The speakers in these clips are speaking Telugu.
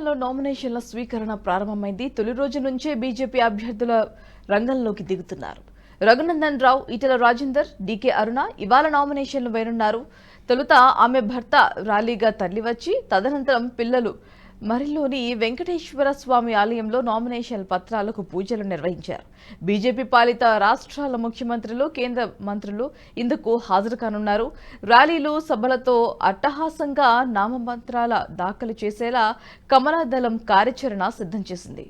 తెలంగాణలో నామినేషన్ల స్వీకరణ ప్రారంభమైంది. తొలి రోజు నుంచే బీజేపీ అభ్యర్థుల రంగంలోకి దిగుతున్నారు. రఘునందన్ రావు, ఈటెల రాజేందర్, డీకే అరుణ ఇవాళ నామినేషన్లు వేయనున్నారు. తొలుత ఆమె భర్త ర్యాలీగా తరలివచ్చి తదనంతరం పిల్లలు మరిలోని వెంకటేశ్వర స్వామి ఆలయంలో నామినేషన్ పత్రాలకు పూజలు నిర్వహించారు. బీజేపీ పాలిత రాష్ట్రాల ముఖ్యమంత్రులు, కేంద్ర మంత్రులు ఇందుకు హాజరు కానున్నారు. ర్యాలీలు, సభలతో అట్టహాసంగా నామపత్రాల దాఖలు చేసేలా కమలాదళం కార్యాచరణ సిద్ధం చేసింది.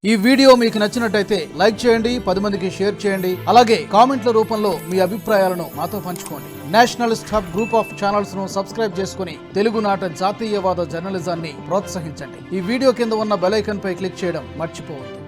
ఈ వీడియో మీకు నచ్చినట్టయితే లైక్ చేయండి, 10 మందికి షేర్ చేయండి. అలాగే కామెంట్ల రూపంలో మీ అభిప్రాయాలను మాతో పంచుకోండి. Nationalist hub group of channels ను సబ్స్క్రైబ్ చేసుకుని తెలుగునాట జాతీయవాద జర్నలిజాన్ని ప్రోత్సహించండి. ఈ వీడియో కింద ఉన్న బెల్ ఐకాన్ పై క్లిక్ చేయడం మర్చిపోవద్దు.